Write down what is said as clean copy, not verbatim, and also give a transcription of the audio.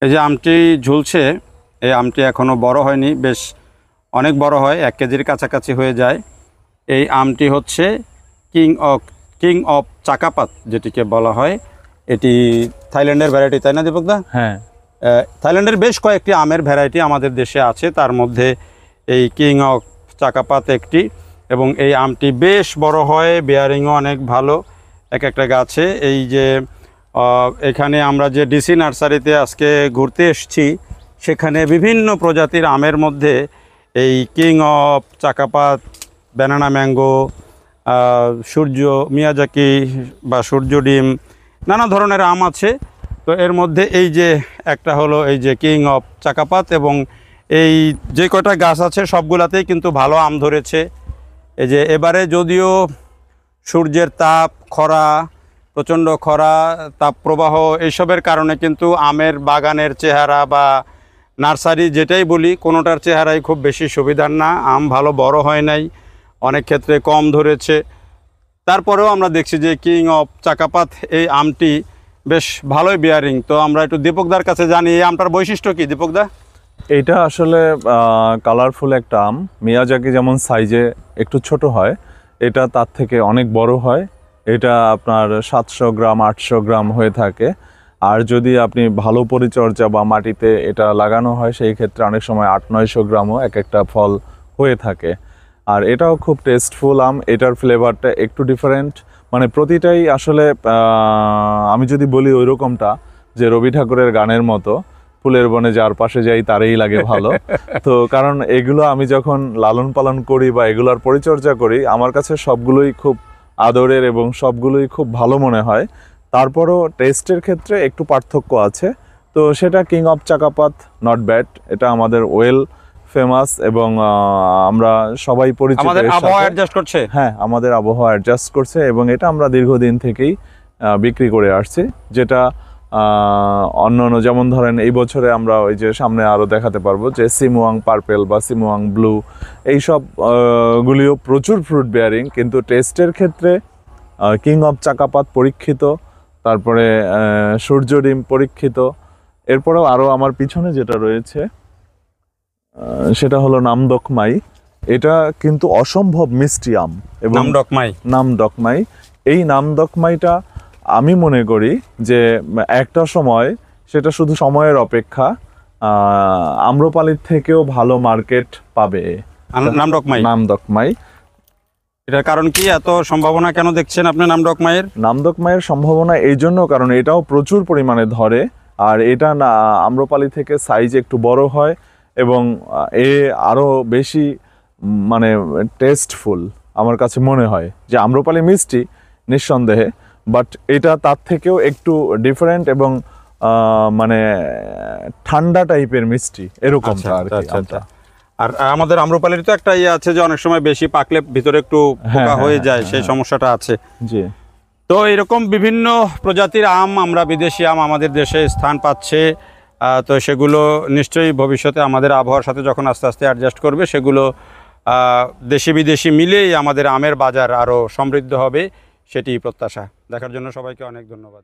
এই যে আমটি ঝুলছে, এই আমটি এখনও বড় হয়নি, বেশ অনেক বড় হয়, 1 কেজির কাছাকাছি হয়ে যায়। এই আমটি হচ্ছে কিং অফ চাকাপাত যেটিকে বলা হয়। এটি থাইল্যান্ডের ভ্যারাইটি, তাই না দীপকদা? হ্যাঁ, থাইল্যান্ডের বেশ কয়েকটি আমের ভ্যারাইটি আমাদের দেশে আছে, তার মধ্যে এই কিং অফ চাকাপাত একটি। এবং এই আমটি বেশ বড় হয়, বেয়ারিংও অনেক ভালো এক একটা গাছে। এই যে এখানে আমরা যে ডিসি নার্সারিতে আজকে ঘুরতে এসেছি, সেখানে বিভিন্ন প্রজাতির আমের মধ্যে এই king of Chakapat, banana mango, সূর্য মিয়াজাকি বা সূর্য ডিম, নানা ধরনের আম আছে। তো এর মধ্যে এই যে একটা হলো এই যে কিং অফ চাকাপাত, এবং এই যে কয়টা গাছ আছে সবগুলাতেই কিন্তু ভালো আম ধরেছে। এই যে এবারে যদিও সূর্যের তাপ, খরা, প্রচণ্ড খরা, তাপপ্রবাহ এইসবের কারণে কিন্তু আমের বাগানের চেহারা বা নার্সারি যেটাই বলি, কোনোটার চেহারাই খুব বেশি সুবিধার না। আম ভালো বড় হয় নাই, অনেক ক্ষেত্রে কম ধরেছে। তারপরেও আমরা দেখছি যে কিং অফ চাকাপাত এই আমটি বেশ ভালোই বিয়ারিং। তো আমরা একটু দীপকদার কাছে জানি এই আমটার বৈশিষ্ট্য কি দীপকদা? এইটা আসলে কালারফুল একটা আম। মিয়াজাকি যেমন সাইজে একটু ছোট হয়, এটা তার থেকে অনেক বড় হয়। এটা আপনার 700 গ্রাম 800 গ্রাম হয়ে থাকে। আর যদি আপনি ভালো পরিচর্যা বা মাটিতে এটা লাগানো হয়, সেই ক্ষেত্রে অনেক সময় 800-900 গ্রামও এক একটা ফল হয়ে থাকে। আর এটাও খুব টেস্টফুল আম। এটার ফ্লেভারটা একটু ডিফারেন্ট, মানে প্রতিটাই আসলে আমি যদি বলি ওই রকমটা যে রবি ঠাকুরের গানের মতো, ফুলের বনে যার পাশে যাই তারই লাগে ভালো। তো কারণ এগুলো আমি যখন লালন পালন করি বা এগুলোর পরিচর্যা করি, আমার কাছে সবগুলোই খুব আদরের এবং সবগুলোই খুব ভালো মনে হয়। তারপরও টেস্টের ক্ষেত্রে একটু পার্থক্য আছে। তো সেটা কিং অফ চাকাপাত নট ব্যাড, এটা আমাদের ওয়েল ফেমাস এবং আমরা সবাই পরিচিত। আমাদের আবহাওয়া অ্যাডজাস্ট করছে। হ্যাঁ, আমাদের আবহাওয়া অ্যাডজাস্ট করছে এবং এটা আমরা দীর্ঘদিন থেকেই বিক্রি করে আসছি। যেটা অন্যান্য, যেমন ধরেন এই বছরে আমরা ওই যে সামনে আরও দেখাতে পারবো যে সিমুয়াং পার্পেল বা সিমুয়াং ব্লু, এইসব গুলিও প্রচুর ফ্রুট বেয়ারিং, কিন্তু টেস্টের ক্ষেত্রে কিং অফ চাকাপাত পরীক্ষিত, তারপরে সূর্য ডিম পরীক্ষিত। এরপরেও আরও আমার পিছনে যেটা রয়েছে সেটা হলো নামদকমাই। এটা কিন্তু অসম্ভব মিষ্টি আম। এবং নামদকমাই, এই নামদকমাইটা আমি মনে করি যে একটা সময়, সেটা শুধু সময়ের অপেক্ষা, আম্রপালির থেকেও ভালো মার্কেট পাবে নামদকমাই। এটার কারণ কি, এত সম্ভাবনা কেন দেখছেন আপনি নামদকমাইয়ের সম্ভাবনা এই জন্য কারণ এটাও প্রচুর পরিমাণে ধরে, আর এটা না আম্রপালি থেকে সাইজ একটু বড় হয় এবং এ আরও বেশি মানে টেস্টফুল। আমার কাছে মনে হয় যে আম্রপালি মিষ্টি নিঃসন্দেহে, বাট এটা তার থেকেও একটু ডিফারেন্ট এবং মানে ঠান্ডা টাইপের মিষ্টি, এরকমটা আর কি। আর আমাদের আম্রপালির তো একটা ইয়ে আছে যে অনেক সময় বেশি পাকলে ভিতরে একটু পোকা হয়ে যায়, সেই সমস্যাটা আছে। জি। তো এরকম বিভিন্ন প্রজাতির আম, আমরা বিদেশি আম আমাদের দেশে স্থান পাচ্ছে। তো সেগুলো নিশ্চয়ই ভবিষ্যতে আমাদের আবহাওয়ার সাথে যখন আস্তে আস্তে অ্যাডজাস্ট করবে, সেগুলো দেশি বিদেশি মিলেই আমাদের আমের বাজার আরও সমৃদ্ধ হবে, সেটি প্রত্যাশা। দেখার জন্য সবাইকে অনেক ধন্যবাদ।